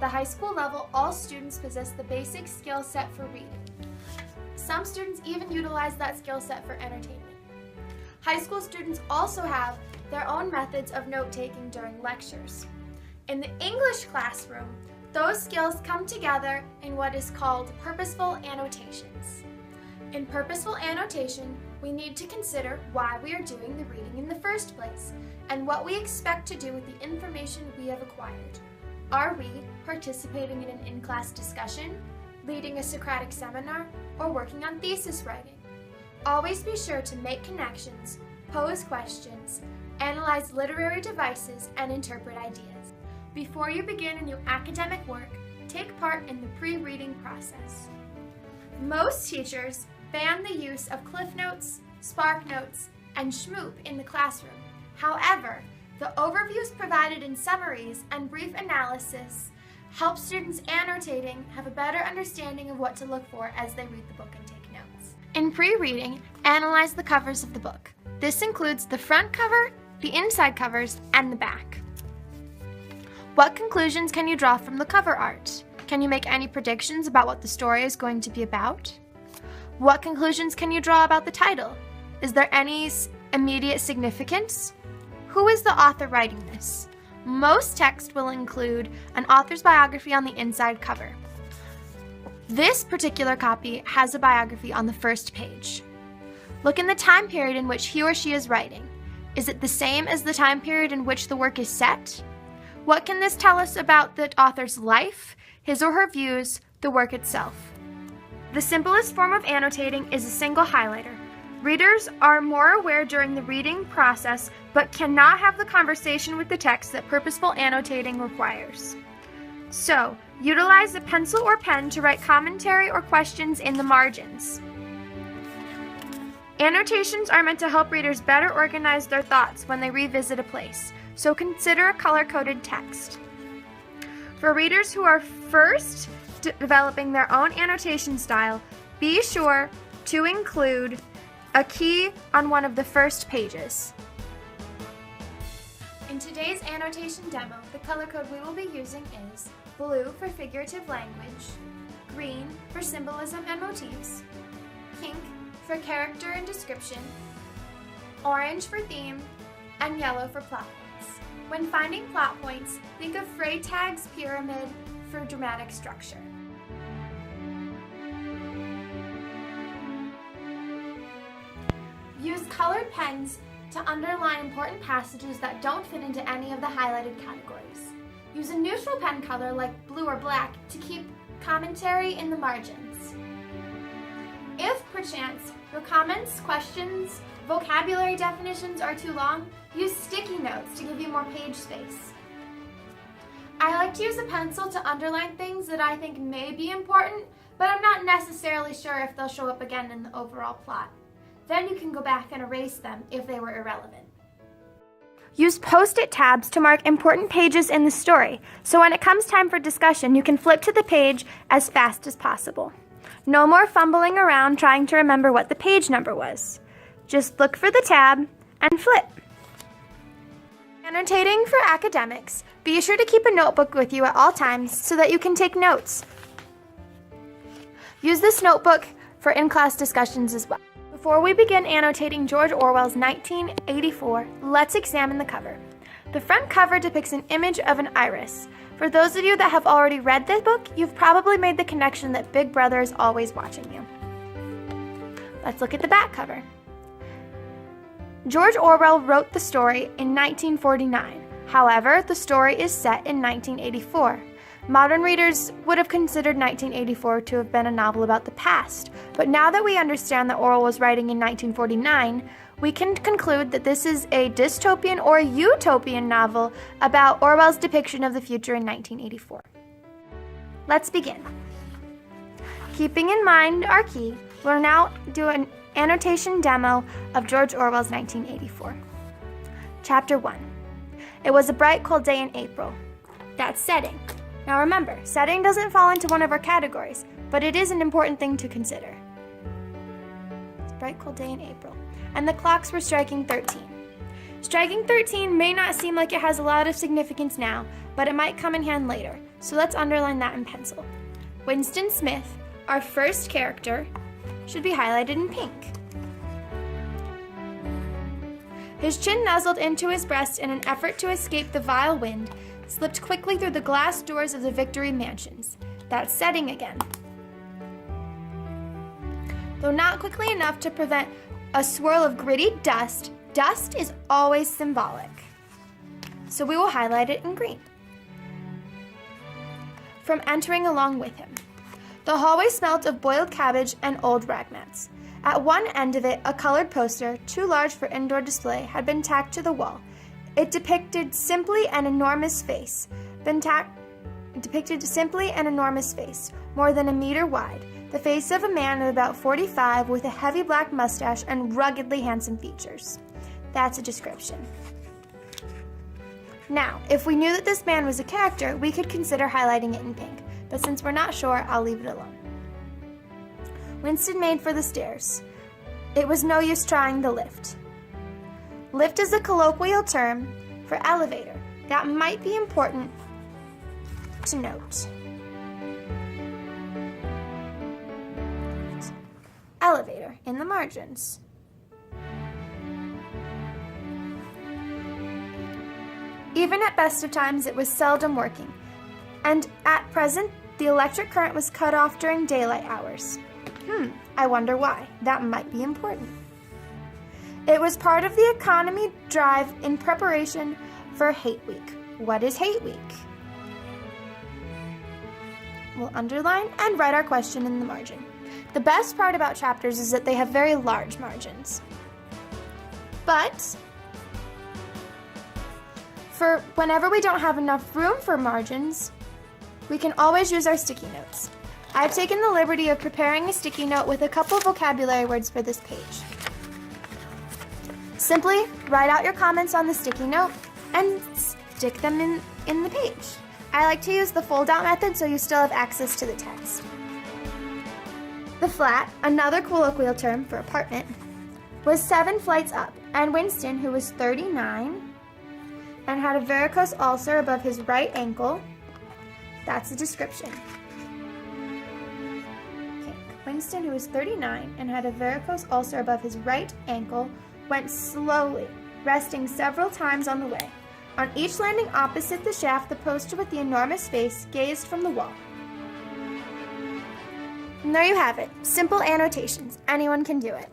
the high school level, all students possess the basic skill set for reading. Some students even utilize that skill set for entertainment. High school students also have their own methods of note-taking during lectures. In the English classroom, those skills come together in what is called purposeful annotations. In purposeful annotation, we need to consider why we are doing the reading in the first place and what we expect to do with the information we have acquired. Are we participating in an in-class discussion, leading a Socratic seminar, or working on thesis writing? Always be sure to make connections, pose questions, analyze literary devices, and interpret ideas. Before you begin a new academic work, take part in the pre-reading process. Most teachers ban the use of Cliff Notes, Spark Notes, and Schmoop in the classroom. However, the overviews provided in summaries and brief analysis help students annotating have a better understanding of what to look for as they read the book and take notes. In pre-reading, analyze the covers of the book. This includes the front cover, the inside covers, and the back. What conclusions can you draw from the cover art? Can you make any predictions about what the story is going to be about? What conclusions can you draw about the title? Is there any immediate significance? Who is the author writing this? Most text will include an author's biography on the inside cover. This particular copy has a biography on the first page. Look in the time period in which he or she is writing. Is it the same as the time period in which the work is set? What can this tell us about the author's life, his or her views, the work itself? The simplest form of annotating is a single highlighter. Readers are more aware during the reading process, but cannot have the conversation with the text that purposeful annotating requires. So, utilize a pencil or pen to write commentary or questions in the margins. Annotations are meant to help readers better organize their thoughts when they revisit a place, so consider a color-coded text. For readers who are first developing their own annotation style, be sure to include a key on one of the first pages. In today's annotation demo, the color code we will be using is blue for figurative language, green for symbolism and motifs, pink for character and description, orange for theme, and yellow for plot points. When finding plot points, think of Freytag's pyramid for dramatic structure. Use colored pens to underline important passages that don't fit into any of the highlighted categories. Use a neutral pen color like blue or black to keep commentary in the margins. If, perchance, your comments, questions, vocabulary definitions are too long, use sticky notes to give you more page space. I like to use a pencil to underline things that I think may be important, but I'm not necessarily sure if they'll show up again in the overall plot. Then you can go back and erase them if they were irrelevant. Use Post-it tabs to mark important pages in the story, so when it comes time for discussion, you can flip to the page as fast as possible. No more fumbling around trying to remember what the page number was. Just look for the tab and flip. Annotating for academics, be sure to keep a notebook with you at all times so that you can take notes. Use this notebook for in-class discussions as well. Before we begin annotating George Orwell's 1984, let's examine the cover. The front cover depicts an image of an iris. For those of you that have already read this book, you've probably made the connection that Big Brother is always watching you. Let's look at the back cover. George Orwell wrote the story in 1949. However, the story is set in 1984. Modern readers would have considered 1984 to have been a novel about the past, but now that we understand that Orwell was writing in 1949, we can conclude that this is a dystopian or utopian novel about Orwell's depiction of the future in 1984. Let's begin. Keeping in mind our key, we'll now do an annotation demo of George Orwell's 1984. Chapter 1. It was a bright, cold day in April. That's setting. Now remember, setting doesn't fall into one of our categories, but it is an important thing to consider. It's a bright, cold day in April, and the clocks were striking 13. Striking 13 may not seem like it has a lot of significance now, but it might come in hand later. So let's underline that in pencil. Winston Smith, our first character, should be highlighted in pink. His chin nuzzled into his breast in an effort to escape the vile wind, slipped quickly through the glass doors of the Victory Mansions. That's setting again. Though not quickly enough to prevent a swirl of gritty dust, dust is always symbolic. So we will highlight it in green. From entering along with him. The hallway smelt of boiled cabbage and old rag mats. At one end of it, a colored poster, too large for indoor display, had been tacked to the wall. It depicted simply an enormous face, more than a meter wide, the face of a man of about 45 with a heavy black mustache and ruggedly handsome features. That's a description. Now, if we knew that this man was a character, we could consider highlighting it in pink, but since we're not sure, I'll leave it alone. Winston made for the stairs. It was no use trying the lift. Lift is a colloquial term for elevator. That might be important to note. Elevator in the margins. Even at best of times, it was seldom working, and at present, the electric current was cut off during daylight hours. I wonder why. That might be important. It was part of the economy drive in preparation for Hate Week. What is Hate Week? We'll underline and write our question in the margin. The best part about chapters is that they have very large margins. But for whenever we don't have enough room for margins, we can always use our sticky notes. I've taken the liberty of preparing a sticky note with a couple vocabulary words for this page. Simply write out your comments on the sticky note and stick them in the page. I like to use the fold-out method so you still have access to the text. The flat, another colloquial term for apartment, was 7 flights up, and Winston, who was 39 and had a varicose ulcer above his right ankle, that's the description. Winston, who was 39 and had a varicose ulcer above his right ankle, went slowly, resting several times on the way. On each landing opposite the shaft, the poster with the enormous face gazed from the wall. And there you have it. Simple annotations. Anyone can do it.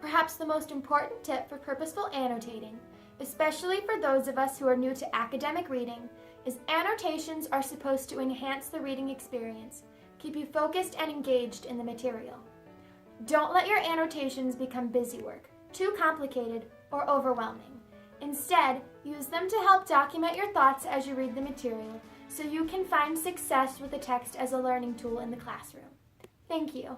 Perhaps the most important tip for purposeful annotating, especially for those of us who are new to academic reading, is annotations are supposed to enhance the reading experience, keep you focused and engaged in the material. Don't let your annotations become busy work, too complicated, or overwhelming. Instead, use them to help document your thoughts as you read the material, so you can find success with the text as a learning tool in the classroom. Thank you.